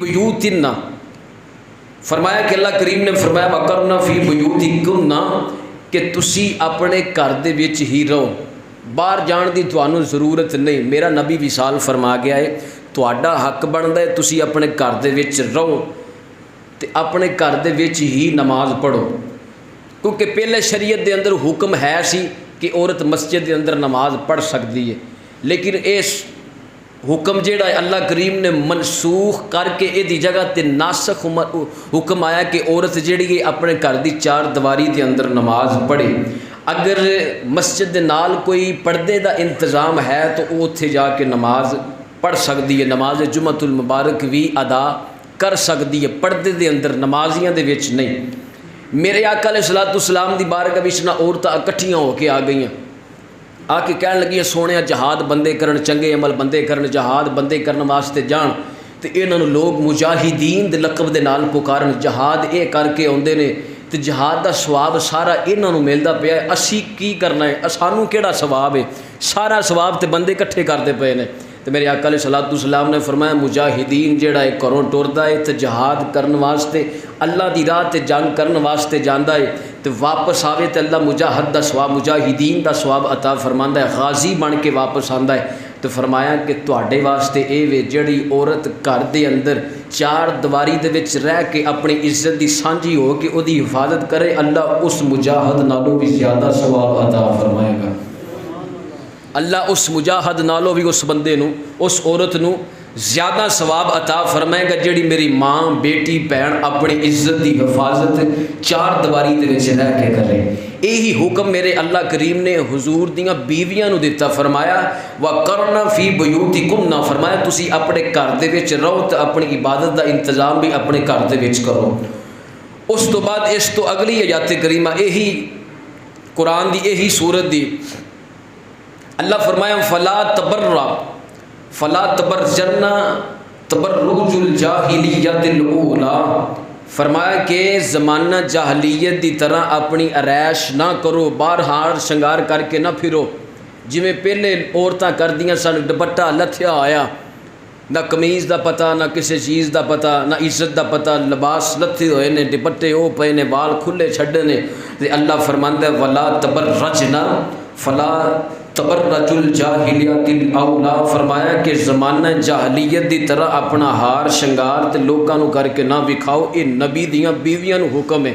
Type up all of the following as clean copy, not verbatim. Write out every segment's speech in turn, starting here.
بیوتنا فرمایا کہ اللہ کریم نے فرمایا وقرنا فی بیوتکنا کہ تسی اپنے گھر دے وچ ہی رہو، باہر جان دی تانوں ضرورت نہیں۔ میرا نبی وصال فرما گیا ہے تہاڈا حق بندا ہے تسی اپنے گھر دے وچ رہو تے اپنے گھر دے وچ ہی نماز پڑھو، کیونکہ پہلے شریعت دے اندر حکم ہے سی کہ عورت مسجد دے اندر نماز پڑھ سکتی ہے، لیکن اس حکم جیڑا ہے اللہ کریم نے منسوخ کر کے یہ جگہ تے ناسخ حکم آیا کہ عورت جیڑی ہے اپنے گھر دی چار دیواری دے اندر نماز پڑھے۔ اگر مسجد دے نال کوئی پردے دا انتظام ہے تو وہ اتھے جا کے نماز پڑھ سکتی ہے، نماز جمعۃ المبارک بھی ادا کر سکتی ہے پردے دے اندر، نمازیاں دے وچ نہیں۔ میرے آقا علیہ الصلوۃ والسلام دی بارگاہ وچ نہ عورتاں اکٹھیاں ہو کے آ گئیاں، آ کے کہن لگی سونے جہاد بندے کرن، چنگے عمل بندے کرن، جہاد بندے کرن واسطے جان تے انہاں نوں لوگ مجاہدین دے لقب دے نال پکارن، جہاد اے کر کے آندے نے تے جہاد دا ثواب سارا انہاں نوں ملدا پیا ہے، اسی کی کرنا ہے، سانوں کیڑا ثواب ہے، سارا ثواب تے بندے اکٹھے کردے پئے نے۔ تے میرے آقا علیہ الصلوۃ والسلام نے فرمایا مجاہدین جیڑا ہے گھروں ٹردا ہے تے جہاد کرن واسطے اللہ دی راہ تے جنگ کرن واسطے جاندا ہے تے واپس آوے تے اللہ مجاہد دا ثواب، مجاہدین دا ثواب عطا فرماندا ہے، غازی بن کے واپس آندا ہے۔ تو فرمایا کہ تواڈے واسطے اے وے جڑی عورت گھر دے اندر چار دیواری دے وچ رہ کے اپنی عزت دی سانجھی ہو کے او دی حفاظت کرے، اللہ اس مجاہد نالوں بھی زیادہ ثواب عطا فرمائے گا۔ اللہ اس مجاہد نالوں بھی اس بندے نو، اس عورت نو زیادہ ثواب عطا فرمائے گا جڑی میری ماں بیٹی بہن اپنی عزت دی حفاظت چار دیواری دے وچ رہ کے کرے۔ یہی حکم میرے اللہ کریم نے حضور دیاں بیویاں نو دیتا، فرمایا وَقَرْنَ فِي بُيُوتِكُنَّ، فرمایا تسی اپنے گھر دے وچ رہو تے اپنی عبادت دا انتظام بھی اپنے گھر دے وچ کرو۔ اس تو بعد اس تو اگلی آیات کریمہ یہی قرآن دی یہی سورت دی اللہ فرمایا فلا تبرجن تبرج الجاہلیت الاولی، فرمایا کہ زمانہ جاہلیت دی طرح اپنی عریش نہ کرو، باہر ہار شنگار کر کے نہ پھرو جویں پہلے عورتاں کردیاں سن، دوپٹہ لتھیا آیا، نہ قمیض دا پتہ نہ کسی چیز دا پتہ نہ عزت دا پتہ، لباس لتھے ہوئے نے، دوپٹے او پئے نے، وال کھلے چھڈے نے، تے اللہ فرماندا ہے ولا تبرجنا فلا تبرج الجاہلیت الاولی، فرمایا کہ زمانہ جاہلیت دی طرح اپنا ہار شنگار تے لوکاں نو کر کے نہ وکھاؤ، اے نبی دیاں بیویاں نو حکم ہے۔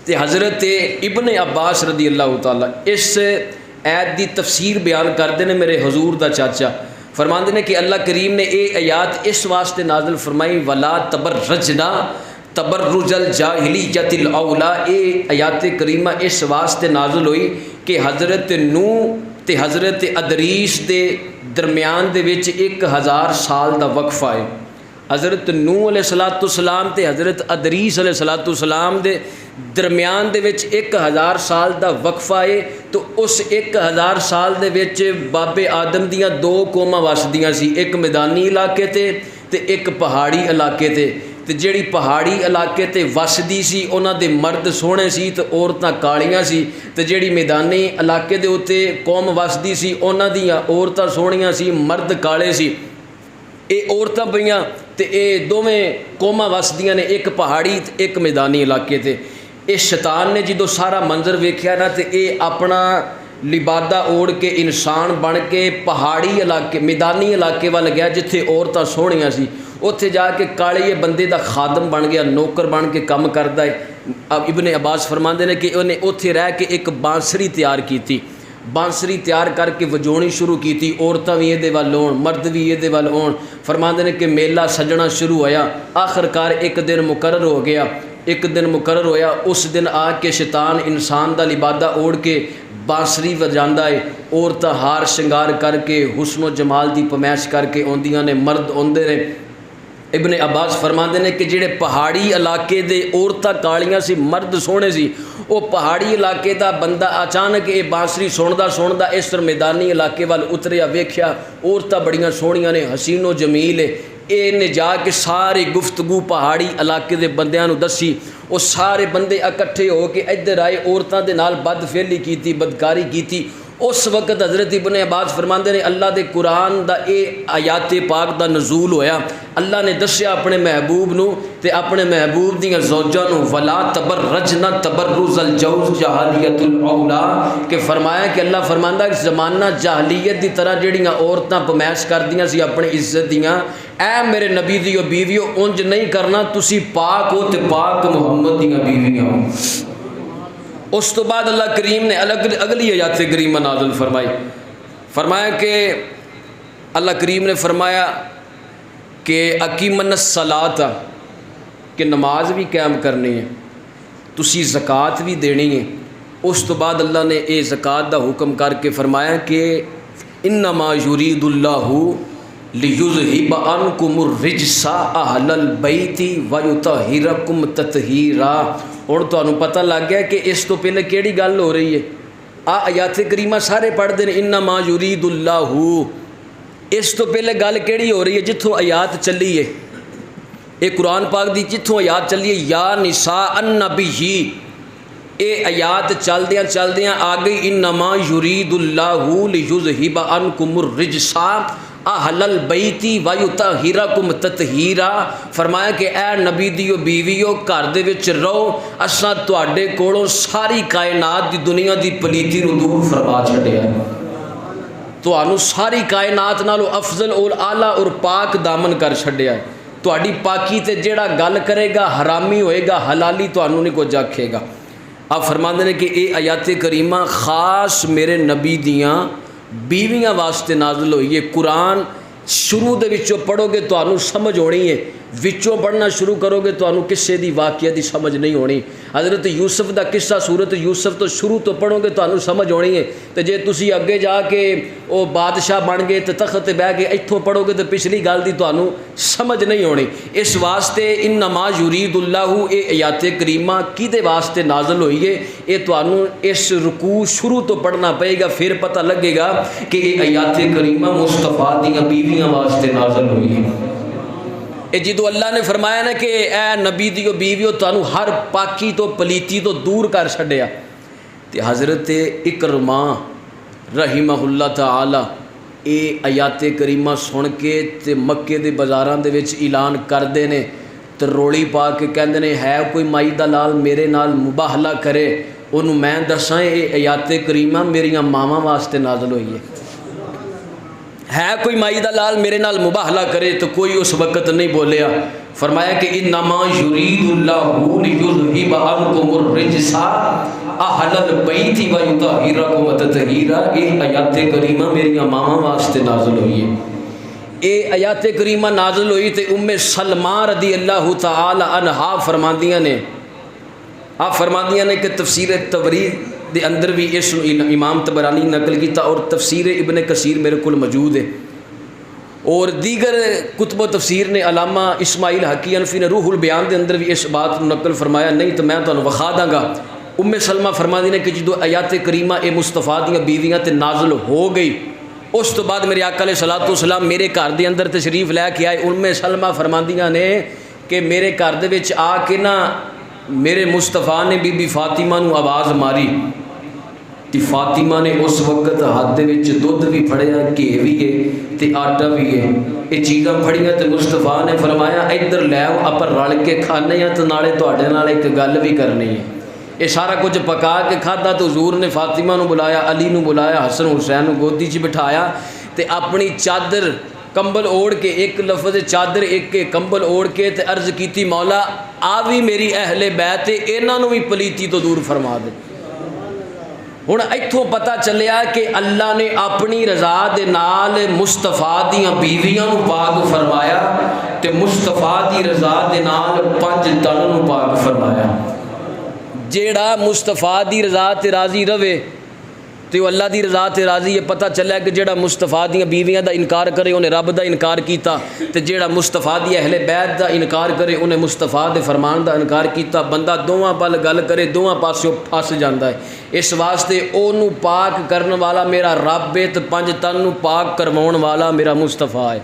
تے حضرت ابن عباس رضی اللہ تعالی اس آیت دی تفسیر بیان کردے نے، میرے حضور دا چاچا فرماندے نے کہ اللہ کریم نے اے آیات اس واسطے نازل فرمائی ولا تبرجنا تبرج الجاہلیت الاولی، اے آیات کریمہ اس واسطے نازل ہوئی کہ حضرت نوح تے حضرت ادریس دے درمیان دے وچ 1000 سال دا وقفہ ہے۔ حضرت نوح علیہ السلام تے حضرت ادریس علیہ السلام دے درمیان دے وچ 1000 سال دا وقفہ ہے، تو اس 1000 سال دے وچ بابے آدم دیاں دو قوماں وسدیاں سی، ایک میدانی علاقے تے ایک پہاڑی علاقے تے جیڑی پہاڑی علاقے تے وسدی سی انہاں دے مرد سوہنے سی تے عورتاں کالیاں سی، تے جیڑی میدانی علاقے دے اوتے قوم وسدی سی انہاں دیاں عورتاں سوہنیاں سی، مرد کالے سی۔ اے عورتاں پئیاں تے اے دوویں قوماں وسدیاں نے، ایک پہاڑی تے ایک میدانی علاقے تے۔ اے شیطان نے جدوں سارا منظر ویکھیا نا تے اے اپنا لبادہ اوڑھ کے انسان بن کے پہاڑی علاقے میدانی علاقے وال گیا جتھے عورتاں سوہنیاں سی، اتھے جا کے کالیے بندے دا خادم بن گیا، نوکر بن کے کم کردا ہے۔ اب ابن عباس فرماندے نے کہ انہیں اتھے رہ کے ایک بانسری تیار کیتی، بانسری تیار کر کے وجونی شروع کیتی، عورتاں بھی یہ وال ہون مرد بھی یہ وال ہون، فرماندے نے کہ میلہ سجنا شروع ہویا، آخر کار ایک دن مقرر ہو گیا، ایک دن مقرر ہویا، اس دن آ کے شیطان انسان دا لبادہ اوڑھ کے بانسری وجاندا ہے، عورتاں ہار شنگار کر کے حسن و جمال دی پمائش کر کے آندیاں نے، مرد آندے نے۔ ابن عباس فرماندے نے کہ جڑے پہاڑی علاقے دے عورتاں کالیاں سی مرد سوہنے سی، وہ پہاڑی علاقے دا بندہ اچانک یہ بانسری سندا اس طرح میدانی علاقے وال اتریا، ویکھیا عورتاں بڑیاں سوہنیاں نے، حسین و جمیل ہے، اے نے جا کے ساری گفتگو پہاڑی علاقے دے بندیاں نو دسی، وہ سارے بندے اکٹھے ہو کے ادھر آئے، عورتاں دے نال بد فعلی کیتی، بدکاری کیتی، اس وقت حضرت ابن عباس فرماندے نے اللہ دے قرآن دا اے آیات پاک دا نزول ہویا، اللہ نے دسیا اپنے محبوب نو تے اپنے محبوب دیاں زوجاں نو ولا تبرجنا تبرز الجاہلیت الاولا، کہ فرمایا کہ اللہ فرماندا کہ زمانہ جاہلیت دی طرح جڑیاں عورتاں پمیش کردیاں سی اپنی عزت دیاں، اے میرے نبی دیو بیویو انج نہیں کرنا، تسی پاک ہو تے پاک محمد دیاں بیویاں ہو۔ اس تو بعد اللہ کریم نے اگلی آیات کریمہ نازل فرمائی، فرمایا کہ اللہ کریم نے فرمایا کہ اقیمن الصلاۃ، کہ نماز بھی قائم کرنی ہے، تسی زکوٰۃ بھی دینی ہے۔ اس تو بعد اللہ نے اے زکوٰۃ دا حکم کر کے فرمایا کہ انما یرید اللہ لیذہب عنکم الرجس اہل البیت ویطہرکم تطہیرا۔ ہن تانوں پتہ لگ گیا کہ اس تو پہلے کیڑی گل ہو رہی ہے؟ آیات کریمہ سارے پڑھتے ہیں انما یرید اللہ، اس تو پہلے گل کیڑی ہو رہی ہے؟ جتھوں آیات چلی ہے اے قرآن پاک دی، جتھوں آیات چلی ہے یا نساء النبی، اے آیات چلدیاں آ گئی انما یرید اللہ لیذہب عنکم الرجس اہل البیت ویطہرکم تطہیرا۔ فرمایا کہ اے نبی دیو بیویو گھر دے وچ رہو، اساں تواڈے کولوں ساری کائنات دی دنیا دی پلیتی نو دور فرما چھڈیا ہے، تانوں ساری کائنات نالوں افضل اور اعلیٰ اور پاک دامن کر چھڈیا ہے، تہاڈی پاکی تے جیڑا گل کرے گا حرامی ہوئے گا، حلالی تانوں نہیں کچھ آکھے گا۔ آپ فرماندے نے کہ اے آیات کریمہ خاص میرے نبی دیاں بیویاں واسطے نازل ہوئی ہے۔ قرآن شروع دے وچوں پڑھو گے تو انہوں سمجھ ہونی ہے، وچوں پڑھنا شروع کرو گے تو انہوں قصے دی واقعہ دی سمجھ نہیں ہونی۔ حضرت یوسف دا قصہ سورت یوسف تو شروع تو پڑھو گے تو انہوں سمجھ ہونی ہے، تو جے تسی اگے جا کے او بادشاہ بن گئے تو تخت تے بیٹھ کے ایتھوں پڑھو گے تو پچھلی گل دی تو انہوں سمجھ نہیں ہونی۔ اس واسطے انما یرید اللہ، اے آیات کریمہ کیدے واسطے نازل ہوئی ہے؟ اے تو انہوں اس رکوع شروع تو پڑھنا پئے گا، پھر پتہ لگے گا کہ اے آیات کریمہ مصطفیٰ دیاں بیویاں واسطے نازل ہوئی ہے۔ اے جدو اللہ نے فرمایا نا کہ اے نبی دیو بیویو تانوں ہر پاکی تو پلیتی تو دور کر چھڈیا، تے حضرت اکرمہ رحمہ اللہ تعالی اے آیات کریمہ سن کے تے مکے دے بازاراں دے وچ اعلان کردے نے تے روڑی پا کے کہندے نے ہے کوئی مائی دا لال میرے نال مباہلہ کرے، انہوں میں دساں اے آیات کریمہ میریاں ماواں واسطے نازل ہوئی ہے کوئی مائی دا لال میرے نال مباہلہ کرے، تو کوئی اس وقت نہیں بولیا۔ فرمایا کہ انما یرید اللہ لیذہب عنکم الرجس اہل البیت ویطہرکم تطہیرا۔ اے آیات کریمہ میریاں ماواں واسطے نازل ہوئی ہے۔ اے آیات کریمہ نازل ہوئی تے ام سلمہ رضی اللہ تعالی عنہا فرماندیاں نے، آپ فرماندیاں نے کہ تفسیر طبری دے اندر بھی اس امام طبرانی نقل کیتا، اور تفسیر ابن کثیر میرے کول موجود ہے، اور دیگر کتب و تفسیر نے علامہ اسماعیل حقی انفی نے روح البیان دے اندر بھی اس بات کو نقل فرمایا، نہیں تو میں تمہیں وکھا داں گا۔ ام سلمہ فرماندی نے کہ جدو آیات کریمہ اے مصطفیٰ دیاں بیویاں تے نازل ہو گئی، اس تو بعد میرے آقا علیہ الصلوۃ والسلام میرے گھر دے اندر تشریف لے کے آئے۔ ام سلمہ فرماندیاں نے کہ میرے گھر دے وچ آ کے نا میرے مصطفیٰ نے بی بی فاطمہ نو آواز ماری، تی فاطمہ نے اس وقت ہاتھ دے وچ دودھ بھی پھڑیا، گھی بھی ہے تے آٹا بھی ہے، یہ چیزاں پھڑیاں تے مصطفیٰ نے فرمایا ادھر لے آؤ اپر رل کے کھانے ہیں تو نالے تواڈے نال ایک گل بھی کرنی ہے۔ یہ سارا کچھ پکا کے کھادا تو حضور نے فاطمہ نو بلایا، علی نو بلایا، حسن حسین نو گودی چ بٹھایا تے اپنی چادر کمبل اوڑھ کے، ایک لفظ چادر ایک کمبل اوڑھ کے تے عرض کیتی مولا آ بھی میری اہل بیت تے انہاں نو بھی پلیتی تو دور فرما دے۔ ہن ایتھوں پتہ چلیا کہ اللہ نے اپنی رضا دے نال مصطفیٰ دیاں بیویاں نو پاک فرمایا تے مصطفیٰ دی رضا دے نال 5 تن نو پاک فرمایا۔ جیڑا مصطفیٰ دی رضا تے راضی رہے تے وہ اللہ دی رضا تے راضی ہے۔ پتہ چلیا کہ جیڑا مصطفیٰ دیاں بیویاں دا انکار کرے انہیں رب دا انکار کیتا، تے جیڑا مصطفیٰ دی اہل بیت دا انکار کرے انہیں مصطفیٰ دے فرمان دا انکار کیتا۔ بندہ دوواں پل گل کرے دوواں پاسوں پھس جاندا ہے۔ اس واسطے اونوں پاک کرن والا میرا رب ہے تے 5 تن نو پاک کرواؤن والا میرا مصطفیٰ ہے۔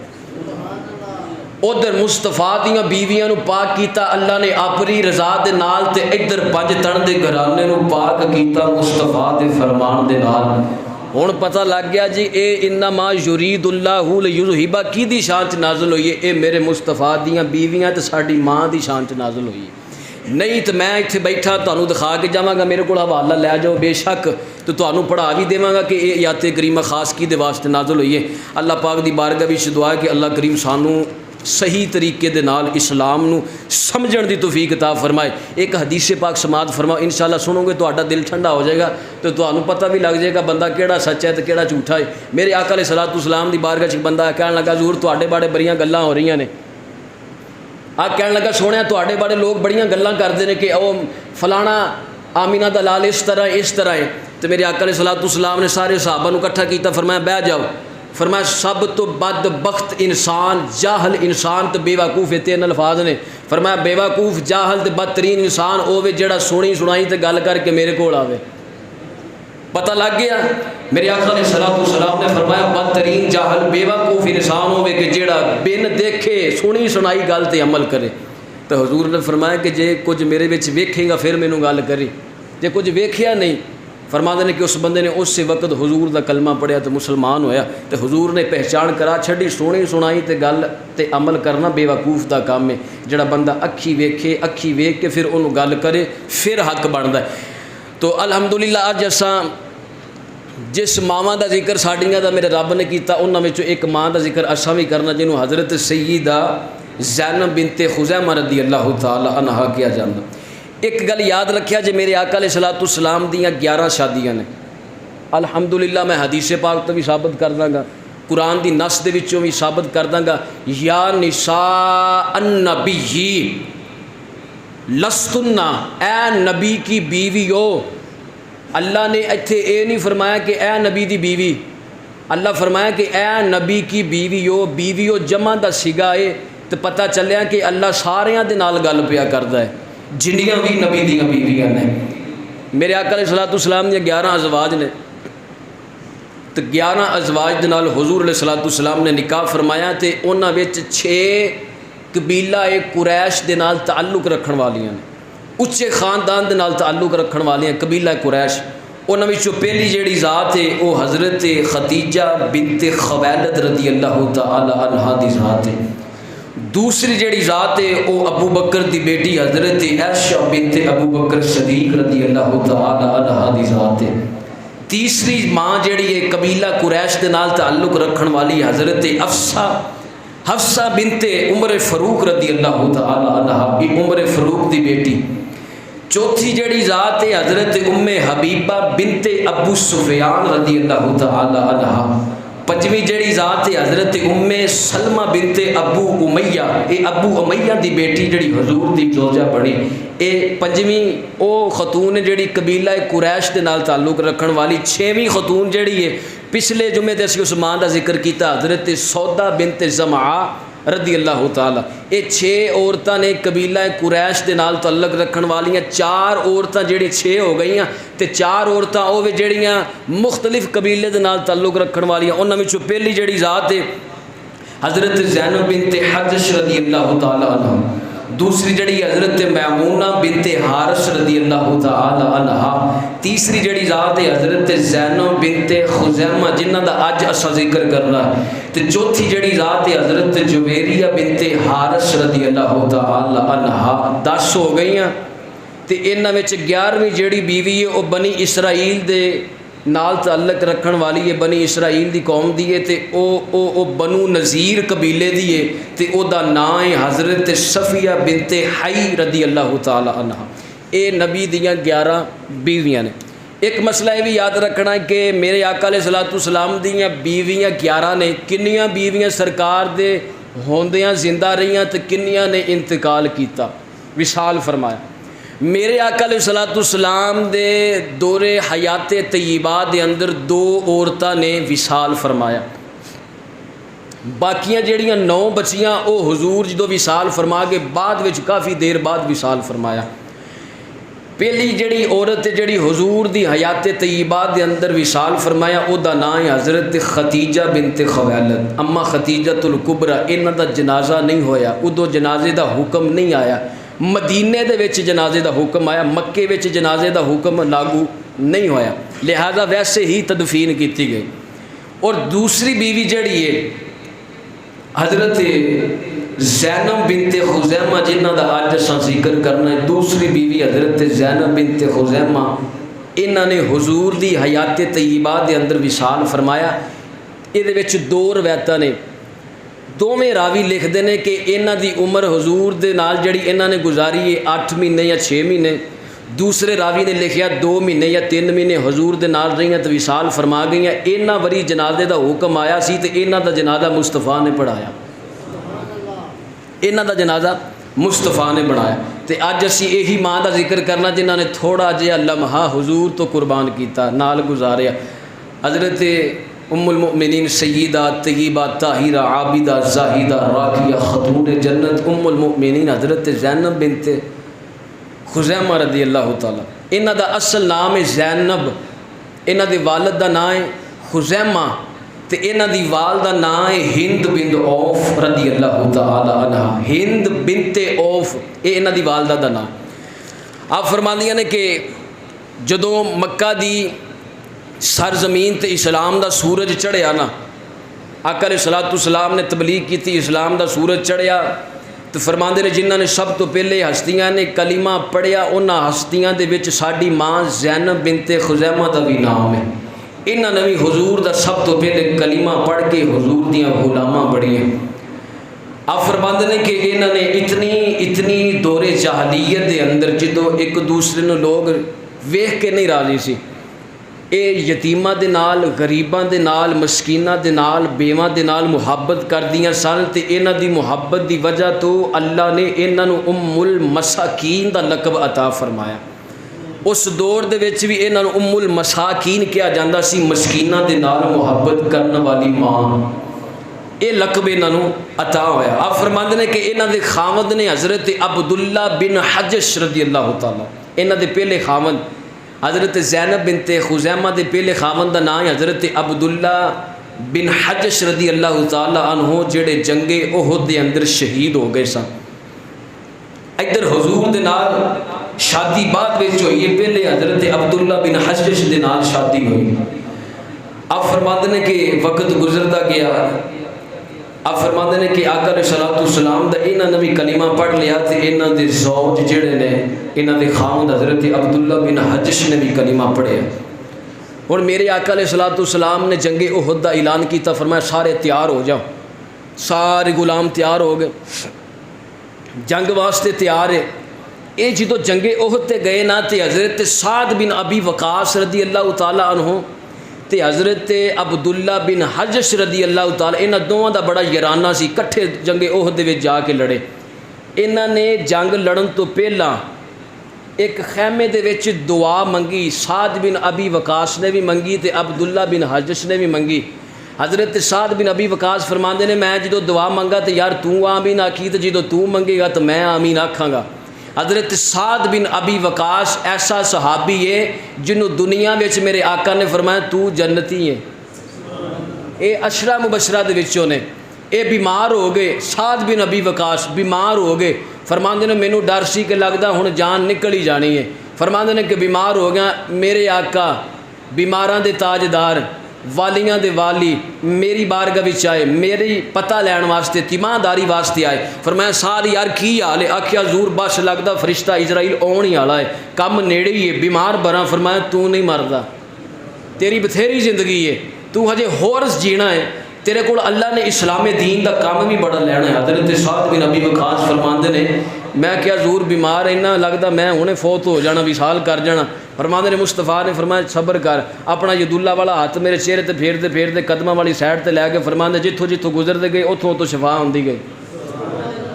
ادھر مصطفیٰ دیاں بیویاں نو پاک کیتا اللہ نے اپنی رضا دے نال، تے ادھر 5 تن دے گھرانے نو پاک کیتا مصطفیٰ دے فرمان دے نال۔ ہن پتہ لگ گیا جی اے انما یرید اللہ لیذہبا کی دی شان چ نازل ہوئی ہے، اے میرے مصطفیٰ دیاں بیویاں تے ساڈی ماں دی شان چ نازل ہوئی ہے۔ نہیں تو میں اتنے بیٹھا تمہیں دکھا کے جاواں گا، میرے کو حوالہ لے جاؤ بے شک، تو تمہیں پڑھا بھی دیواں گا کہ یہ آیت کریمہ خاص کی دے واسطے نازل ہوئی ہے۔ اللہ پاک دی بارگاہ وچ دعا ہے کہ اللہ کریم سانوں صحیح طریقے دے نال اسلام نو سمجھن دی توفیق عطا فرمائے۔ ایک حدیث پاک سماعت فرماؤ، انشاءاللہ سنو گے تو دل ٹھنڈا ہو جائے گا، تو تمہیں پتہ بھی لگ جائے گا بندہ کیڑا سچ ہے تو کیڑا جھوٹا ہے۔ میرے آقا علیہ الصلوۃ والسلام دی بارگاہ چ بندہ کہنے لگا حضور تواڈے بڑے بڑیاں گلاں ہو رہی نے، کہنے لگا سونے تواڈے بڑے لوگ بڑیاں گلاں کرتے ہیں کہ او فلانا آمینہ دا لال اس طرح ہے۔ تو میرے آقا علیہ الصلوۃ والسلام نے سارے صحابہ نو اکٹھا کیتا، فرمایا بیٹھ جاؤ، فرمایا سب تو بدبخت انسان جاہل انسان تو بے وقوف، تین الفاظ نے، فرمایا بے وقوف جاہل تے بدترین انسان ہوے جڑا سنی سنائی تے گل کر کے میرے کول آوے۔ پتہ لگ گیا میرے آقا علیہ الصلوۃ والسلام نے فرمایا بدترین جاہل بے وقوف انسان ہوے کہ جڑا بن دیکھے سنی سنائی گل تے عمل کرے۔ تو حضور نے فرمایا کہ جے کچھ میرے وچ ویکھے گا پھر مینوں گل کری، جے کچھ ویکھیا نہیں، فرماتے ہیں کہ اس بندے نے اس وقت حضور دا کلمہ پڑھیا تو مسلمان ہویا۔ تو حضور نے پہچان کرا چھڈی سونی سنائی تے گل تے عمل کرنا بے وقوف دا کام ہے۔ جڑا بندہ اکھی ویکھ کے پھر انہوں گل کرے پھر حق بندا ہے۔ تو الحمدللہ اج اساں جس ماواں دا ذکر ساڈیاں دا میرے رب نے کیتا انہاں وچوں ایک ماں دا ذکر اساں بھی کرنا جنوں حضرت سیدہ زینب بنت خزیمہ رضی اللہ تعالی عنہا کیا جاندا۔ ایک گل یاد رکھیا جے میرے آقا علیہ الصلوۃ والسلام دیاں 11 شادیاں نے، الحمدللہ میں حدیث پاک تو بھی ثابت کر داں گا، قرآن دی نص دے وچوں بھی ثابت کر داں گا، یا نساء النبی لستن، اے نبی کی بیویو۔ اللہ نے ایتھے اے نہیں فرمایا کہ اے نبی دی بیوی، اللہ فرمایا کہ اے نبی کی بیویو جمع دا صیغہ ہے، تو پتہ چلیا کہ اللہ ساریاں دے نال گل پیا کردا ہے جنیاں بھی نبی دیاں بیویاں نے۔ میرے آقا علیہ الصلوۃ والسلام دے 11 ازواج نے، تو 11 ازواج دے نال حضور علیہ الصلوۃ والسلام نے نکاح فرمایا، تے انہاں وچ 6 قبیلہ قریش دے نال تعلق رکھن والیاں نے، اچے خاندان دے نال تعلق رکھن والیاں قبیلہ قریش۔ انہاں وچوں پہلی جیڑی ذات ہے وہ حضرت خدیجہ بنت خویلد رضی اللہ تعالی عنہا دی ذات ہے۔ دوسری جیڑی ذات ہے وہ ابو بکر دی بیٹی حضرت عائشہ بنت ابو بکر صدیق رضی اللہ تعالی عنہا دی ذات ہے۔ تیسری ماں جیڑی ہے قبیلہ قریش دے نال تعلق رکھن والی حضرت حفصہ بنت عمر فاروق رضی اللہ تعالی عنہا، عمر فاروق دی بیٹی۔ چوتھی جڑی ذات ہے حضرت ام حبیبہ بنت ابو سفیان رضی اللہ تعالی عنہا۔ پنجویں جڑی ذات ہے حضرت ام سلمہ بنت ابو امیہ، اے ابو امیہ دی بیٹی جڑی حضور دی زوجہ بنی۔ اے پنجویں او خاتون جڑی قبیلہ قریش دے نال تعلق رکھن والی۔ چھویں خاتون جڑی ہے پچھلے جمعے تے اسی اس ماں دا ذکر کیتا حضرت سودا بنت زمعہ رضی اللہ تعالی۔ یہ 6 عورتاں نے قبیلہ قریش دے نال تعلق رکھن والیاں۔ 4 عورتاں جڑی 6 ہو گئیاں تے 4 عورتاں او وی جڑیاں مختلف قبیلے دے نال تعلق رکھن والیاں۔ انہاں وچوں پہلی جڑی ذات ہے حضرت زینب بنت حجش رضی اللہ تعالی عنہ۔ دوسری جڑی حضرت میمونہ بنت حارث رضی اللہ تعالی عنہا۔ تیسری جڑی ذات ہے حضرت زینب بنت خزیمہ جنہاں دا اج اساں ذکر کرنا ہے۔ تے چوتھی جڑی ذات ہے حضرت جویریہ بنت حارث رضی اللہ تعالی عنہا۔ 10 ہو گئیاں تے انہاں وچ 11ویں جڑی بیوی ہے وہ بنی اسرائیل دے نال تعلق رکھن والی ہے، بنی اسرائیل دی قوم دی ہے، تے او بنو نذیر قبیلے دی ہے، تے او دا نام ہے حضرت صفیہ بنت حی رضی اللہ تعالی عنہا۔ اے نبی دیاں 11 بیویاں نے۔ ایک مسئلہ یہ بھی یاد رکھنا ہے کہ میرے آقا علیہ الصلوۃ والسلام دیاں بیویاں 11 نے، کنیاں بیویاں سرکار دے ہوندیاں زندہ رہیاں تے کنیاں نے انتقال کیتا، وصال فرمایا۔ میرے آقا علیہ الصلوۃ والسلام دے دور حیات طیبہ دے اندر 2 عورتاں نے وصال فرمایا، باقیاں جڑیاں 9 بچیاں او حضور جدو وصال فرما کے بعد وچ کافی دیر بعد وصال فرمایا۔ پہلی جڑی عورت جڑی حضور دی حیات طیبہ دے اندر وصال فرمایا او دا نام ہے حضرت خدیجہ بنت خویلد، اما خدیجۃ الکبریٰ۔ انہاں دا جنازہ نہیں ہویا، ادو جنازے دا حکم نہیں آیا، مدینے دے وچ جنازے دا حکم آیا، مکے وچ جنازے دا حکم لاگو نہیں ہویا، لہذا ویسے ہی تدفین کیتی گئی۔ اور دوسری بیوی جڑی ہے حضرت زینب بنت خزیمہ جنہ دا آج اساں ذکر کرنا ہے، دوسری بیوی حضرت زینب بنت خزیمہ، انہاں نے حضور دی حیات طیبہ دے اندر وصال فرمایا۔ یہ وچ دو روایتاں نے، دوویں راوی لکھتے ہیں کہ انہاں دی عمر حضور دے نال جڑی انہاں نے گزاری ہے 8 مہینے یا 6 مہینے، دوسرے راوی نے لکھیا 2 مہینے یا 3 مہینے حضور دے نال رہیاں تو وصال فرما گئیاں۔ انہاں وری جنازے دا حکم آیا سی تے انہاں دا جنازہ مصطفیٰ نے پڑھایا، انہاں دا جنازہ مصطفیٰ نے بنایا۔ تے اج اسی یہی ماں دا ذکر کرنا جنہاں نے تھوڑا جہا لمحہ حضور تو قربان کیتا، نال گزاریا۔ حضرت ام المؤمنین سیدہ طیبہ طاہرہ عابدہ زاہدہ راکیہ خاتون جنت ام المؤمنین حضرت زینب بنت خزیمہ رضی اللہ تعالیٰ، انہاں دا اصل نام ہے زینب، انہاں دے والد دا نام ہے خزیمہ، تے انہاں دی والدہ نام ہے ہند بنت عوف رضی اللہ تعالیٰ عنہ، ہند بنت عوف، یہ انہاں دی والدہ دا نام۔ آپ فرماندیاں نے کہ جدوں مکہ دی سرزمین تے اسلام دا سورج چڑھیا نا، آقا علیہ الصلوۃ والسلام نے تبلیغ کی تھی، اسلام دا سورج چڑھیا تو فرماندے نے جنہاں نے سب تو پہلے ہستیاں نے کلمہ پڑھیا انہاں ہستیاں دے وچ ساڈی ماں زینب بنت خزیمہ دا بھی نام ہے۔ انہاں نے بھی حضور دا سب تو پہلے کلمہ پڑھ کے حضور دیاں غلاماں بڑھیاں۔ آپ فرماندے نے کہ انہاں نے اتنی دور جاہلیت دے اندر جدوں ایک دوسرے نوں لوگ ویکھ کے نہیں راضی سی، اے یتیماں دے نال، غریباں دے نال، مسکیناں دے نال، بیواں دے نال محبت کردیاں سن تے انہاں دی محبت دی وجہ تو اللہ نے انہاں نوں ام المساکین دا لقب عطا فرمایا۔ اس دور دے وچ بھی انہاں نوں ام المساکین کہا جاندا سی، مسکیناں دے نال محبت کرن والی ماں، یہ لقب انہاں نوں عطا ہویا۔ آپ فرماندے نے کہ انہاں دے خاوند نے حضرت عبداللہ بن حجش رضی اللہ تعالیٰ، انہاں دے پہلے خاوند حضرت زینب بنت خزیمہ دے پہلے خاوند دا نام ہے حضرت عبداللہ بن حجش رضی اللہ تعالیٰ عنہ، جڑے جنگ احد دے اندر شہید ہو گئے سن۔ ادھر حضور دے نال شادی بعد وچ ہوئی ہے، پہلے حضرت عبداللہ بن حجش دے نال شادی ہوئی۔ آپ فرماتے ہیں کہ وقت گزرتا گیا، آپ فرماتے ہیں کہ آقا علیہ الصلوۃ والسلام دا انہاں نے بھی کلمہ پڑھ لیا تے انہاں دے زوج جڑے نے انہاں دے خاوند حضرت عبداللہ بن حجش نے بھی کلمہ پڑھیا۔ اور میرے آقا علیہ الصلوۃ والسلام نے جنگ احد دا اعلان کیتا، فرمایا سارے تیار ہو جاؤ، سارے غلام تیار ہو گئے، جنگ واسطے تیار ہے۔ یہ جدو جنگ احد تے گئے نا تے حضرت سعد بن ابی وقاص رضی اللہ تعالیٰ عنہ تے حضرت عبداللہ بن حجش رضی اللہ تعالیٰ، انہاں دوواں دا بڑا یارانہ سی، کٹھے جنگ احد دے وچ جا کے لڑے۔ انہاں نے جنگ لڑن تو پہلا ایک خیمے دے وچ دعا منگی، سعد بن ابی وقاص نے بھی منگی تے عبداللہ بن حجش نے بھی منگی۔ حضرت سعد بن ابی وقاص فرماندے نے میں جدو دعا منگا تے یار تو آمین آکھی تے جدو تو منگے گا تو میں آمین آکھاں گا۔ حضرت سعد بن ابی وقاص ایسا صحابی ہے جنہوں دنیا وچ میرے آقا نے فرمایا تو جنتی ہے، اے عشرہ مبشرہ دے وچوں نے۔ اے بیمار ہو گئے، سعد بن ابی وقاص بیمار ہو گئے، فرماندے نے مینوں ڈر سی کہ لگدا ہن جان نکل ہی جانی ہے۔ فرماندے نے کہ بیمار ہو گیا، میرے آقا بیماراں دے تاجدار، والیاں دے والی میری بارگاہ وچ آئے، میری پتہ لین واسطے، تیمانداری واسطے آئے۔ فرمایا ساری یار کی حال ہے؟ آکھیا حضور بس لگدا فرشتہ اسرائیل آن ہی والا ہے، کم نیڑے ہی ہے، بیمار براں۔ فرمایا تو نہیں مردا، تیری بتھیری زندگی ہے، تو ہجے ہورس جینا ہے، تیرے کول اللہ نے اسلام دین دا کام بھی بڑا لینا ہے۔ حضرت سعد بن ابی وقاص فرماندے نے میں کیا حضور بیمار اینا لگدا میں ہنے فوت ہو جانا، وصال کر جانا۔ فرماندے نے مصطفیٰ نے فرمایا صبر کر، اپنا یداللہ والا ہاتھ میرے چہرے تے پھیرتے پھیرتے قدمہ والی سائڈ تے لے کے فرماندے جتھوں جتھوں گزرتے گئے اتھوں اتھوں شفا ہوندی گئی،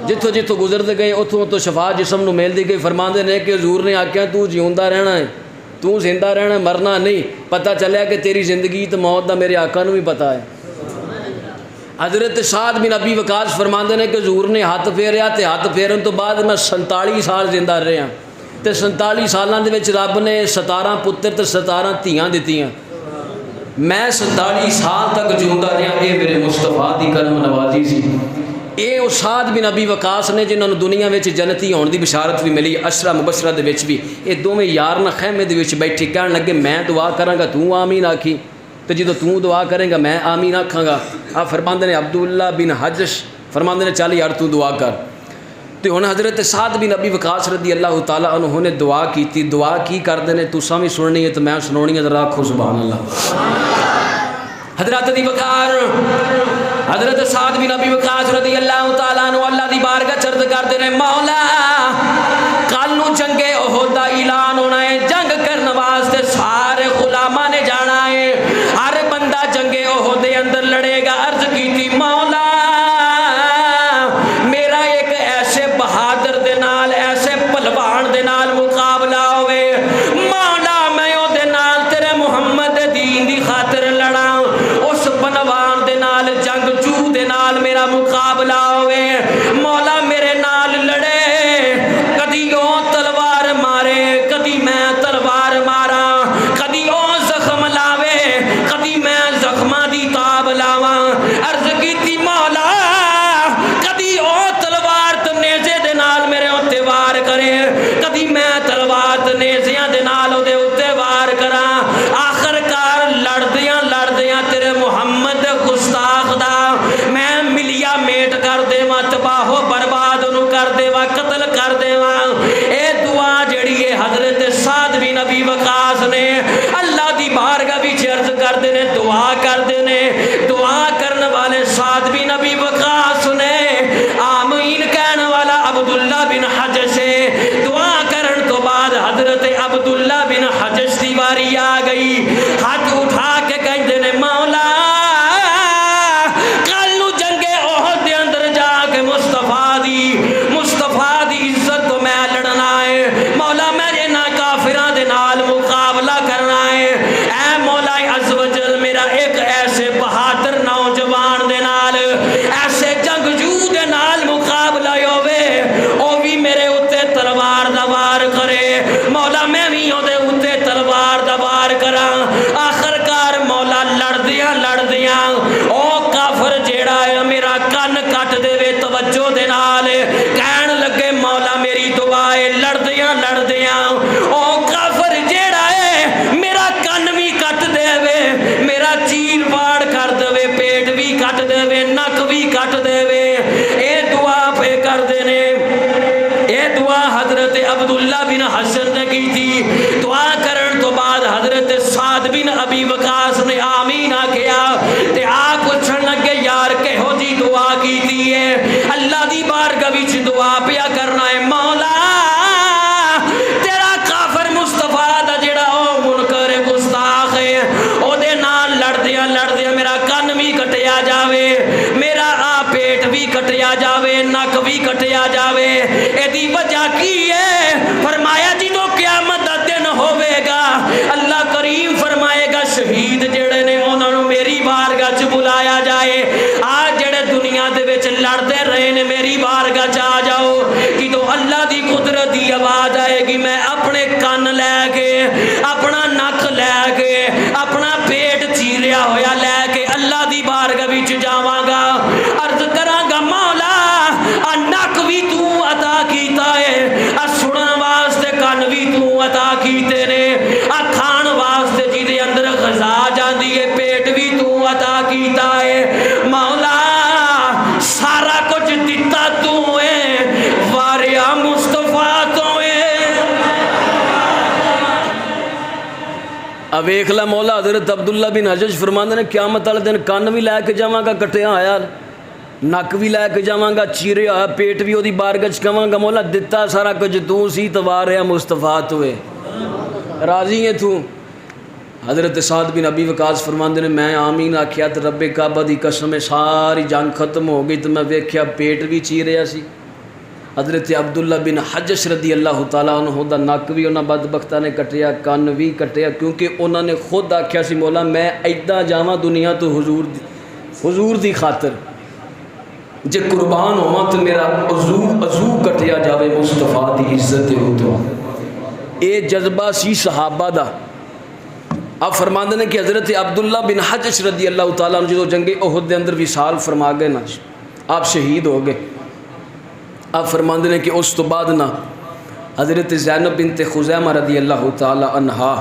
جتھوں جتھوں گزرتے گئے اتھوں اتھوں شفا جسم نو ملدی گئی۔ فرماندے نے کہ حضور نے آکھیا تو جیوندا رہنا ہے، تو زندہ رہنا ہے، مرنا نہیں۔ پتہ چلیا کہ تیری زندگی تے موت دا میرے آقا نو بھی پتہ ہے۔ حضرت سعد بن ابی وقاص فرماندے نے کہ حضور نے ہاتھ پھیریا تے ہاتھ پھیرن تو بعد میں 47 سال زندہ رہا تے 47 سالاں دے وچ رب نے 17 پتر تے 17 دھیاں دتیاں۔ میں 47 سال تک جیوندا رہا، یہ میرے مصطفیٰ دی کرم نوازی سی۔ یہ وہ سعد بن ابی وقاص نے جنہوں نے دنیا میں جنتی ہونے کی بشارت بھی ملی، عشرہ مبشرہ دے وچ بھی، یہ دونوں یار نہ خیمے دے وچ بیٹھی کہن لگے میں دعا کراں گا تو آمین آکھی، تو جدو تو دعا کریں گا میں آمین آکھاں گا۔ آپ فرماندے نے عبداللہ بن حجش فرماندے نے چل یار تو دعا کر، تو ہن حضرت سعد بن ابی وقاص رضی اللہ تعالیٰ عنہ نے دعا کیتی۔ دعا کی کردے نے تساں بھی سننی ہے تو میں سنونی ہے، ذرا آکھو سبحان اللہ۔ حضرت دی وقار حضرت سعد بن ابی وقاص رضی اللہ تعالیٰ عنہ اللہ دی بارگاہ چرد کردے نے مولا کل نو جنگ احد دا اعلان ہونا ہے، جنگ کرن واسطے سارے غلاماں نے جانا ہے، ہر بندہ جنگ احد دے اندر لڑے گا۔ عرض کیتی مولا میرا ایک ایسے بہادر دے نال ایسے پہلوان دے نال مقابلہ ہوئے، مولا میں او دے نال تیرے محمد دین دی خاطر لڑاں، اس پہلوان دے نال جنگ جو دے نال میرا مقابلہ ہوئے، مولا میرے نال لڑے، کدی او تلوار مارے کدی میں تلوار مارا، کدی او زخم لاوے کدی میں زخماں دی تاب لاواں۔ عرض کیتی مولا کدی او تلوار تے نیزے دے نال میرے اوتے وار کرے، کدی میں تلوار تے نیزیاں دے نال او دے اوتے وار کراں، آخر کار لڑدیاں تیرے محمد گستاخ دا میں ملیا میٹ کر دے وا، تباہ و برباد انہوں کر دے وا، قتل کر دے وا۔ اے دعا جڑی ہے حضرت سعد بن ابی وقاص نے اللہ دی بارگاہ وچ عرض کر دے نے، دعا کر دے نے، دعا کرنے والے سعد بن ابی وقاص نے آمین کہنے والا عبداللہ بن حجش ہے۔ دعا کرن تو بعد حضرت عبداللہ بن حجش دی واری آ گئی، ہاتھ اٹھا کے کہندے نے مولا کل نو جنگ احد دے اندر جا کے مصطفیٰ دی عزت تو میں لڑنا ہے، مولا میں انہاں کافراں دے نال مقابلہ کرنا ہے، اے مولا عز و جل میرا ایک ایسے بہادر نوجوان دے نال ایسے جنگجو دے نال مقابلہ ہوئے، او بھی میرے اتے تلوار دا وار کرے، مولا میں بھی او دے اتے تلوار دا وار کراں۔ آخر کار مولا لڑدیاں او کافر جیڑا ہے میرا کن کٹ دے وے توجہ دے نال، کہن لگے مولا میری دعا ہے، لڑدیاں او کافر جیڑا ہے میرا کن بھی کٹ دے وے، میرا چیر پاڑ کر دے وے، پیٹ بھی کٹ دے وے، نک بھی کٹ دے وے، اے دعا پہ کر دے نے۔ اے دعا حضرت عبداللہ بن حسن نے کی تھی۔ دعا کرن تو بعد حضرت سعد بن ابی وقاص نے آمین آکھیا تے آپ پوچھن لگے یار کہو جی دعا کیتی ہے؟ اللہ دی بارگاہ وچ دعا پیا کرنا ہے، مولا تیرا کافر مصطفیٰ دا جڑا او منکر گستاخ ہے او دے نال لڑدیاں میرا کن بھی کٹیا جاوے، میرا پیٹ بھی کٹیا جاوے، نک بھی کٹیا جاوے، ایدی وجہ کی ہے؟ فرمایا جی تو قیامت دا دن ہوئے گا، اللہ کریم فرمائے گا شہید جڑے نے انہوں نے میری بارگاہ چ بلایا جائے، آج جڑے دنیا دے وچ لڑتے رہے نے میری بارگاہ چ آ جاؤ، کہ تو اللہ دی قدرت دی آواز آئے گی، میں اپنے کن لے کے اپنا نک لے کے اپنا پیٹ چیریا ہویا لے کے اللہ دی بارگاہ وچ جاواں گا، عرض کراں گا مولا آ نک بھی تو عطا کیتا ہے، آ سنن واسطے کن بھی تو عطا کیتے نے، آ کھان واسطے جی دے اندر غذا جاندی ہے پیٹ بھی تو عطا کیتا ہے، مولا سارا کچھ دتا تو ہے، واریا مصطفیٰ تو ہے۔ اب ایک لا مولا حضرت عبداللہ بن حجش فرماندے نے قیامت والے دن کن بھی لے کے جاواں گا کٹیا آیا، نک بھی لے کے جاواں گا چیرے آیا، پیٹ بھی وہی بارگاہ چ کہاں گا مولا دتا سارا کچھ تو سی تو واریا مصطفیٰ تو ہے، راضی ہے تو؟ حضرت سعد بن ابی وقاص فرماندے نے میں آمین آکھیا تے رب کعبہ دی قسم ساری جنگ ختم ہو گئی تو میں ویکھیا پیٹ بھی چیریا سی۔ حضرت عبداللہ بن حجش رضی اللہ تعالیٰ عنہ دا نک بھی انہاں بدبختہ نے کٹیا، کن بھی کٹیا، کیونکہ انہوں نے خود آکھیا سی مولا میں ایدہ جاواں دنیا تو حضور دی خاطر، جے قربان ہوا تو میرا عضو کٹیا جاوے مصطفیٰ دی عزت ہو تو۔ اے جذبہ سی صحابہ دا۔ اب فرماندے نے کہ حضرت عبداللہ بن حجش رضی اللہ تعالیٰ عنہ جو جنگ احد دے اندر وصال فرما گئے نا، آپ شہید ہو گئے۔ آپ فرماندے نے کہ اس تو بعد نہ حضرت زینب بنت خزیمہ رضی اللہ تعالی عنہا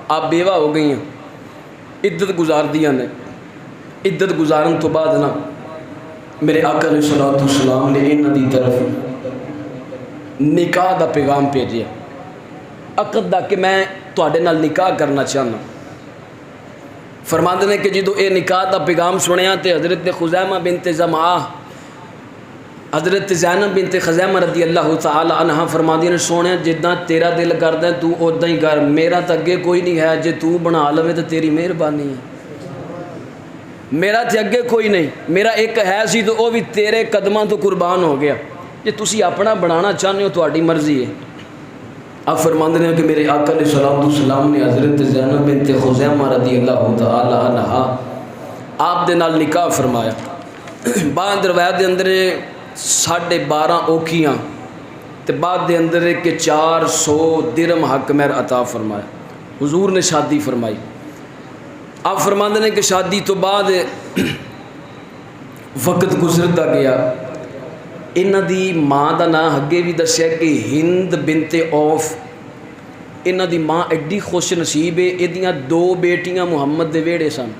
آپ بیوہ ہو گئی ہیں، عدت گزار دیا نے۔ عدت گزارن تو بعد نہ میرے آقا علیہ الصلوۃ والسلام نے انہاں دی طرف نکاح دا پیغام بھیجیا، عقد دا کہ میں تواڈے نال نکاح کرنا چاہنا۔ فرماندے نے کہ جدوں اے نکاح دا پیغام سنیا تے حضرت خزیمہ بنت زمعہ حضرت زینب بنت خزیمہ رضی اللہ تعالی عنہا فرماندی نے سونے جداں تیرا دل کردا ہے تو اوداں ہی کر، میرا تے اگے کوئی نہیں ہے، جے تو بنا لوے تے تیری مہربانی ہے، میرا تے اگے کوئی نہیں، میرا ایک ہے سی تو وہ بھی تیرے قدماں تو قربان ہو گیا، جے تسی اپنا بنانا چاہتے ہو تہاڈی مرضی ہے۔ آپ فرماندے ہیں کہ میرے آقا علیہ الصلوۃ والسلام نے حضرت زینب بنت خزیمہ رضی اللہ تعالی عنہا آپ دے نال نکاح فرمایا۔ بعد روایت دے اندر 12.5 اوکھیاں تے بعد دے اندر کہ 400 درہم حق مہر عطا فرمایا، حضور نے شادی فرمائی۔ آپ فرماندے ہیں کہ شادی تو بعد وقت گزرتا گیا، انہاں دی ماں دا نام اگے بھی دسیا کہ ہند بنت اوف، انہاں دی ماں ایڈی خوش نصیب ہے، ایدیاں 2 بیٹیاں محمد دے ویڑے سن۔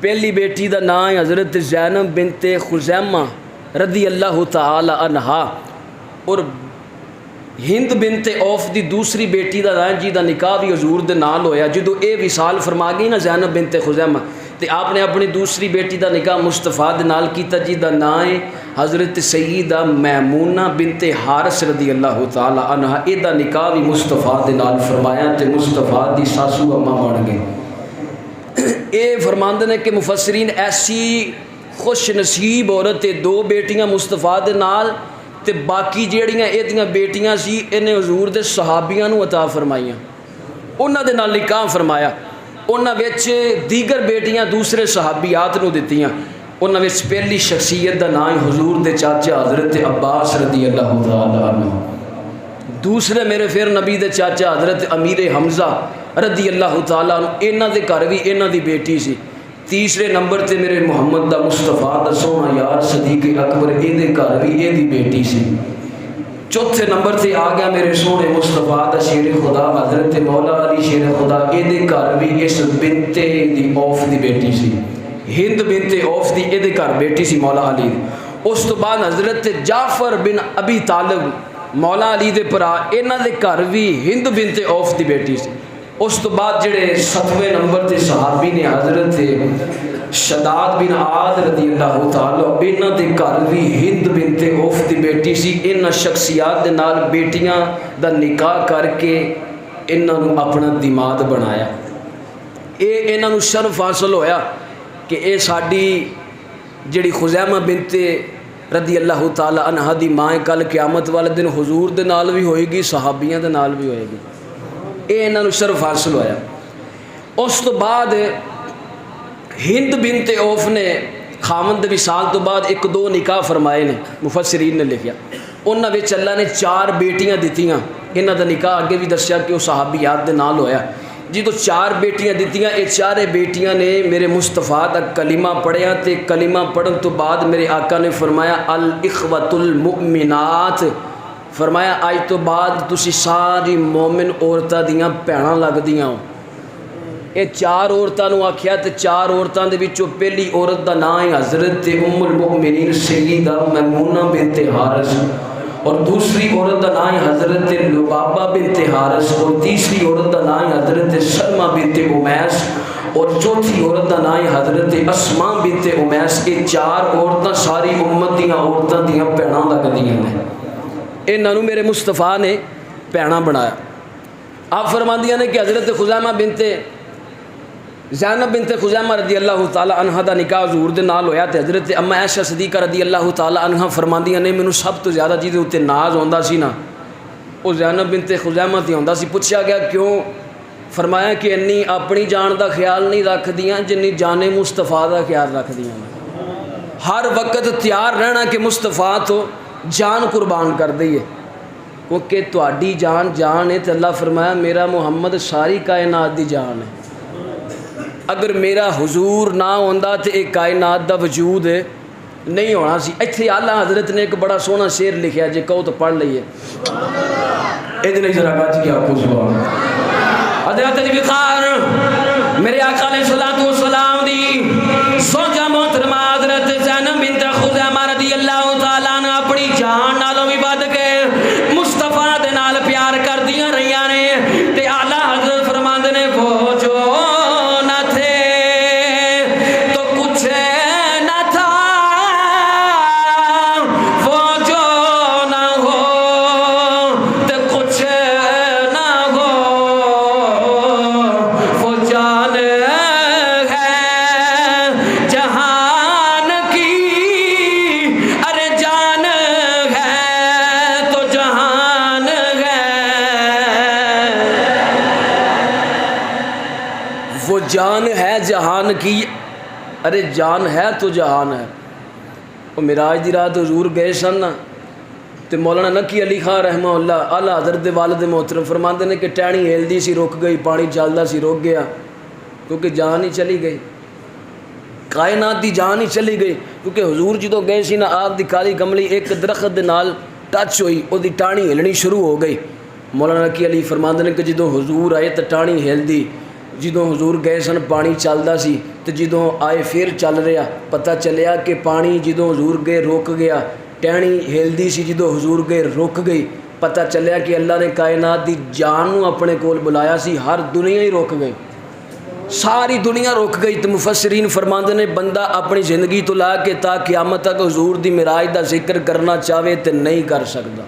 پہلی بیٹی دا نام ہے حضرت زینب بنت خزیمہ رضی اللہ تعالی عنہا، اور ہند بنت اوف دی دوسری بیٹی دا نام جی دا نکاح بھی حضور دے نال ہویا۔ جدو اے وصال فرما گئی نا زینب بنت خزیمہ تے آپ نے اپنی دوسری بیٹی دا نکاح مصطفیٰ دے نال کیتا جی دا نام ہے حضرت سیدہ میمونہ بنت حارث رضی اللہ تعالی عنہا، اے دا نکاح بھی مصطفیٰ دے نال فرمایا تے مصطفیٰ دی ساسو اماں بن گئے۔ اے فرماندے نے کہ مفسرین ایسی خوش نصیب عورت 2 بیٹیاں مصطفیٰ دے نال تے باقی جیڑیاں ایدیاں بیٹیاں سی انہیں حضور دے صحابیاں نو عطا فرمائیاں، انہاں دے نال نکاح فرمایا۔ انہاں وچ دیگر بیٹیاں دوسرے صحابیات نو دتیاں، انہاں وچ پہلی شخصیت دا نام حضور دے چاچا حضرت عباس رضی اللہ تعالی عنہ، دوسرے میرے پھر نبی دے چاچا حضرت امیر حمزہ رضی اللہ تعالیٰ عنہ، انہاں دے گھر بھی انہاں دی بیٹی سی۔ تیسرے نمبر تے میرے محمد دا مصطفیٰ دا سونا یار صدیق اکبر، اے دے گھر بھی اے دی بیٹی سی۔ چوتھے نمبر تے آ گیا میرے سونے مصطفیٰ دا شیر خدا حضرت مولا علی شیر خدا، اے دے گھر بھی اس بنت دی اوف دی بیٹی سی، ہند بنت اوف دی اے دے گھر بیٹی سی مولا علی۔ اس تو بعد حضرت جعفر بن ابی طالب مولا علی دے پرا، انہاں دے گھر بھی ہند بنت اوف دی بیٹی سی۔ اس تو بعد جڑے 7ویں نمبر تے صحابی نے حضرت شداد بن عاد رضی اللہ تعالی، انہاں دے گھر بھی ہند بنت اوف دی بیٹی سی۔ انہاں شخصیات دے نال بیٹیاں دا نکاح کر کے انہاں نو اپنا دماد بنایا۔ انہاں نو شرف حاصل ہویا کہ اے ساڈی جڑی خزیمہ بنت رضی اللہ تعالی عنہا دی ماں کل قیامت والے دن حضور دے نال بھی ہوئے گی، صحابیاں دے نال بھی ہوئے گی، اے انہاں نو شرف حاصل ہویا۔ اس تو بعد ہند بنت اوف نے خاوند وصال تو بعد 1-2 نکاح فرمائے نے، مفسرین نے لکھیا، انہاں وچ اللہ نے 4 بیٹیاں دتیاں، انہاں دا نکاح اگے بھی دسیا کہ وہ صحابیات دے نال ہویا۔ جدو 4 بیٹیاں دتیاں، اے 4 بیٹیاں نے میرے مصطفیٰ دا کلمہ پڑھیا تے کلمہ پڑھن تو بعد میرے آقا نے فرمایا الاخوۃ المؤمنات، فرمایا آج تو بعد تسی ساری مومن عورتاں دیاں بھیناں لگدیاں ہو۔ اے 4 عورتاں نو آکھیا تے 4 عورتاں دے وچوں پہلی عورت دا نام ہے حضرت ام المؤمنین سیدہ میمونہ بنت حارث، اور دوسری عورت دا نام ہے حضرت لبابہ بنت حارث، اور تیسری عورت دا نام ہے حضرت سلمہ بنت امیس، اور چوتھی عورت دا نام ہے حضرت اسماء بنت امیس۔ یہ 4 عورتاں ساری امت دیاں عورتاں دیاں بھیناں لگدیاں نے، انہاں نو میرے مصطفیٰ نے بھیناں بنایا۔ آپ فرماندیاں نے کہ حضرت خزیمہ بنت زینب بنت خزیمہ رضی اللہ تعالی عنہ دا نکاح حضور دے نال ہویا تے حضرت اما عائشہ صدیقہ رضی اللہ تعالی عنہ فرماندیاں نے مینوں سب تو زیادہ جہدے اوتے ناز ہوندا سی نا وہ زینب بنت خزیمہ تے ہوندا سی۔ پوچھا گیا کیوں؟ فرمایا کہ انی اپنی جان دا خیال نہیں رکھدیاں جنی جان مصطفیٰ دا خیال رکھدیاں، ہر وقت تیار رہنا کہ مصطفیٰ تو جان قربان کر دئیے، کیونکہ تہاڈی جان جان ہے تے اللہ فرمایا میرا محمد ساری کائنات دی جان ہے۔ اگر میرا حضور نہ ہوندا تے ایک کائنات دا وجود نہیں ہونا سی۔ ایتھے اعلیٰ حضرت نے ایک بڑا سونا شعر لکھیا، جے کہو تو پڑھ لئیے۔ ادھر ذرا گاجی کیا آپ کو سبحان حضرت دی وقار میرے آقا علیہ الصلوۃ والسلام دی سوجا محترمہ حضرت زینب بنت خزیمہ رضی اللہ تعالیٰ عنہ اپنی جان نالوں بھی بد کے مصطفیٰ دے نال پیار کر دیاں رہیاں نے تے اعلیٰ حضرت فرماندے نے وہ جو نہ تھے تو کچھ نہ تھا، وہ جو نہ ہو تو کچھ نہ ہو، وہ جان ہے جہان کی، ارے جان ہے تو جہان ہے، وہ جان ہے جہان کی، ارے جان ہے تو جہان ہے۔ وہ معراج دی رات حضور گئے سن نا تے مولانا نقی علی خان رحمہ اللہ اعلیٰ حضرت دے والد محترم فرماندے نے کہ ٹہنی ہلدی سی رک گئی، پانی چلدا سی رک گیا، کیونکہ جان ہی چلی گئی، کائنات دی جان ہی چلی گئی۔ کیونکہ حضور جدوں گئے سی نا آپ دی کالی کملی ایک درخت دے نال ٹچ ہوئی، او دی ٹہنی ہلنی شروع ہو گئی۔ مولانا نقی علی فرماندے نے کہ جدوں حضور آئے تے ٹہنی ہلدی، جدوں حضور گئے سن پانی چلدا سی تے جدوں آئے پھر چل رہا، پتہ چلیا کہ پانی جدوں حضور گئے رک گیا، ٹہنی ہلدی سی جدوں حضور گئے رک گئی، پتہ چلیا کہ اللہ نے کائنات دی جان نو اپنے کول بلایا سی، ہر دنیا ہی رک گئی، ساری دنیا رک گئی۔ تو مفسرین فرماندے نے بندہ اپنی زندگی تو لا کے تا قیامت تک حضور دی معراج دا ذکر کرنا چاہے تے نہیں کر سکدا۔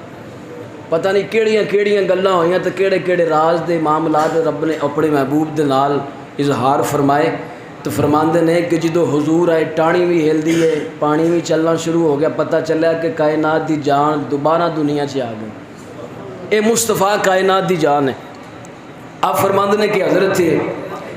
پتہ نہیں کیڑیاں کیڑیاں گلاں ہوئیاں تے کیڑے کیڑے راز دے معاملات رب نے اپنے محبوب دے نال اظہار فرمائے۔ تو فرماندے نے کہ جدو حضور آئے ٹانی بھی ہل دی ہے، پانی بھی چلنا شروع ہو گیا، پتہ چلیا کہ کائنات دی جان دوبارہ دنیا سے آ گئی، اے مصطفیٰ کائنات دی جان ہے۔ آپ فرماندے نے کہ حضرت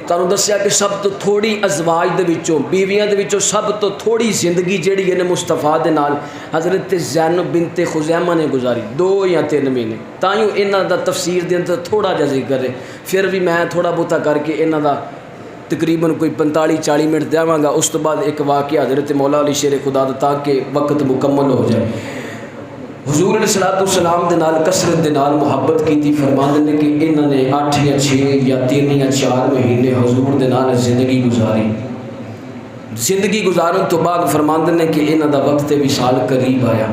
تانوں دسیا کہ سب تو تھوڑی ازواج دے وچوں بیویاں دے وچوں سب تو تھوڑی زندگی جیڑی ہے مصطفیٰ دے نال حضرت زینب بنت خزیمہ نے گزاری، 2 یا 3 مہینے۔ تائیوں انہاں دا تفسیر دے اندر تھوڑا جا ذکر ہے، پھر بھی میں تھوڑا بہتا کر کے انہاں دا تقریباً کوئی 45-40 منٹ دیواں گا۔ اس تو بعد ایک واقعہ حضرت مولا علی شیر خدا دا تاکہ وقت مکمل ہو جائے۔ حضور علیہ الصلوۃ والسلام دے نال کثرت دے نال محبت کیتی، فرماندے نے کہ انہاں نے 8 یا 6 یا 3 یا 4 مہینے حضور دے نال زندگی گزاری۔ زندگی گزارن تو بعد فرماندے نے کہ انہاں دا وقت وصال قریب آیا۔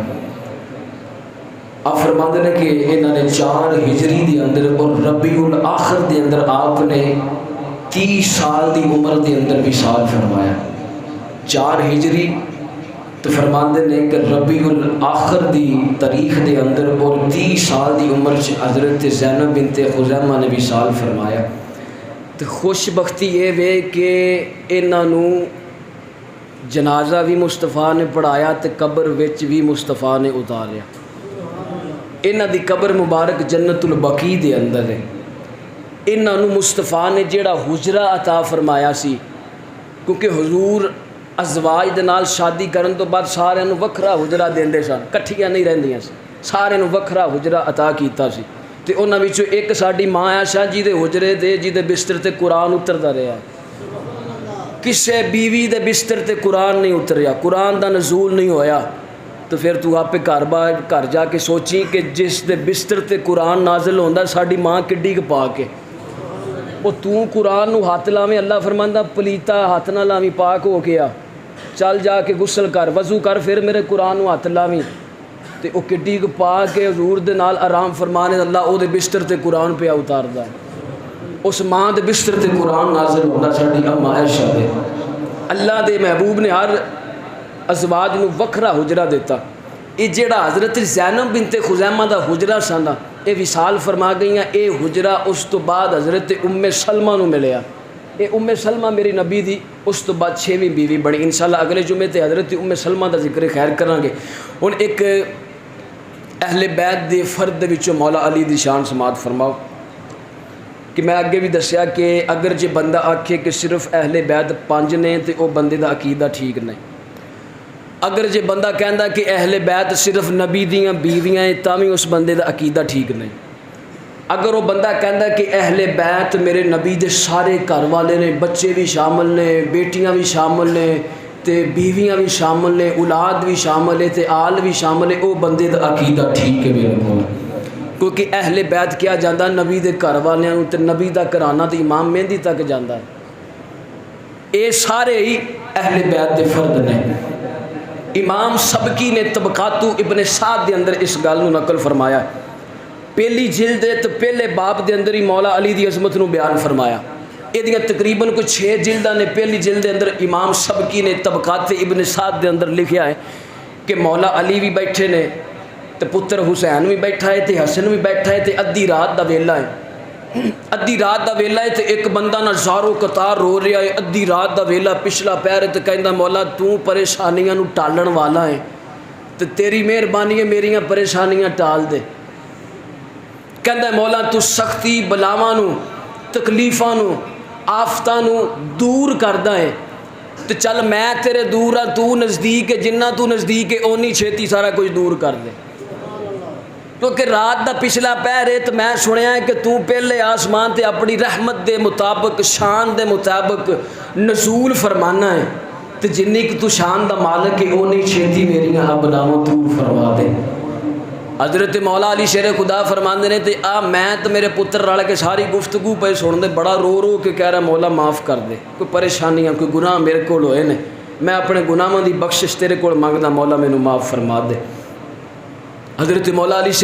آپ فرماندے نے کہ انہاں نے 4 ہجری دے اندر اور ربیع الاخر دے اندر آپ نے 30 سال دی عمر دے اندر وصال فرمایا۔ 4 ہجری تو فرماندے نے کہ ربیع الاخر دی تاریخ دے اندر اور 30 سال دی عمر سے حضرت زینب بنت خزیمہ نے وصال فرمایا۔ تو خوش بختی یہ وے کہ انہاں نو جنازہ بھی مصطفیٰ نے پڑھایا تے قبر وچ بھی مصطفیٰ نے اتاریا۔ انہاں دی قبر مبارک جنت البقیع دے اندر ہے۔ انہاں نو مصطفیٰ نے جیڑا حجرہ عطا فرمایا سی، کیونکہ حضور ازواج دے نال شادی کرن تو بعد سارے نو وکھرا حجرہ دیندے سن، کٹھیاں نہیں رہندیاں سی، سارے نو وکھرا حجرہ عطا کیتا سی۔ تے انہاں وچوں ایک ساڈی ماں عائشہ جی دے حجرے تے جی دے بستر تے قرآن اتردا رہیا، کسے بیوی دے بستر تے قرآن نہیں اتریا، قرآن دا نزول نہیں ہویا۔ تو پھر تو آپ گھر جا کے سوچی کہ جس دے بستر تے قرآن نازل ہوندا ساڈی ماں کڈی ک پاک ہے، وہ تو قرآن نو ہاتھ لاویں، اللہ فرماندا پلیتا ہاتھ نہ لاویں، پاک ہو کے آ، چل جا کے غسل کر، وضو کر، پھر میرے قرآن نو ہاتھ لاویں۔ تے او کڈی ک پاک ہے، حضور دے نال آرام فرمانے اللہ او دے بستر تے قرآن پہ اتاردا ہے۔ اس ماں دے بستر تے قرآن نازل ہوندا ساڈی اما عائشہ دے۔ اللہ دے محبوب نے ہر ازواج نو وکھرا حجرہ دیتا۔ یہ جیڑا حضرت زینب بنت خزیمہ دا حجرہ سندا اے وصال فرما گئیاں، اے حجرہ اس تو بعد حضرت ام سلمہ نو ملیا۔ اے ام سلمہ میری نبی دی اس تو بعد 6ویں بیوی بنی۔ انشاءاللہ اگلے جمعے تے حضرت ام سلمہ دا ذکر خیر کریں گے۔ ہن ایک اہل بیت دے فرد دے وچوں مولا علی دی شان سماعت فرماؤ کہ میں اگے بھی دسیا کہ اگر جے بندہ آکھے کہ صرف اہل بیت 5 نے تے او بندے دا عقیدہ ٹھیک نہیں۔ اگر جے بندہ کہندا کہ اہل بیت صرف نبی دیاں بیویاں ہیں تاں بھی اس بندے دا عقیدہ ٹھیک نہیں۔ اگر وہ بندہ کہندا کہ اہل بیت میرے نبی دے سارے گھر والے نے، بچے بھی شامل نے، بیٹیاں بھی شامل نے، تے بیویاں بھی شامل نے، اولاد بھی شامل ہے، تے آل بھی شامل ہے، وہ بندے دا عقیدہ ٹھیک ہے میرے کو، کیونکہ اہل بیت کیا جاندہ نبی دے گھر والیاں تے نبی دا گھرانہ تے امام مہدی تک جاندہ ہے، اے سارے ہی اہل بیت دے فرد نے۔ امام سبکی نے طبقاتو ابن سعد دے اندر اس گل نو نقل فرمایا، پہلی جلد تو پہلے باب دے اندر ہی مولا علی دی عظمت نو بیان فرمایا، یہ تقریباً کوئی 6 جلداں نے۔ پہلی جلد دے اندر امام سبکی نے طبقات ابن سعد دے اندر لکھیا ہے کہ مولا علی بھی بیٹھے نے، تے پتر حسین بھی بیٹھا ہے، تے حسن بھی بیٹھا ہے، تے ادھی رات دا ویلا ہے، ادھی رات دا ویلا ہے، تے ایک بندہ نہ زارو قطار رو رہا ہے، ادھی رات دا ویلا پچھلا پیر ہے، تے کہندا مولا تو پریشانیاں نو ٹالن والا ہے، تے تیری مہربانی ہے میریاں پریشانیاں ٹال دے۔ کہندا مولا تو سختی بلاواں نو، تکلیفاں نو، آفتاں نو دور کردا ہے، تے چل میں تیرے دور ہاں، تو نزدیک ہے، جنہ تو نزدیک ہے اونی چھیتی سارا کچھ دور کر دے، کیونکہ رات دا پچھلا پہر ہے، تو میں سنیا ہے کہ تو پہلے آسمان تے اپنی رحمت دے مطابق، شان دے مطابق نزول فرمانا ہے، تے جنی کہ تو شان دا مالک ہے اونی چھیتی میریاں بلاواں دور فرما دے۔ حضرت مولا علی شیر خدا فرماندے نے، تے میں تو میرے پتر رل کے ساری گفتگو پہ سن دے، بڑا رو رو کے کہہ رہا مولا معاف کر دے، کوئی پریشانیاں کوئی گناہ میرے کو ہوئے نے، میں اپنے گناہاں دی بخشش تیرے کو منگدا، مولا مینوں معاف فرما دے۔ حضرت مولا علی شیر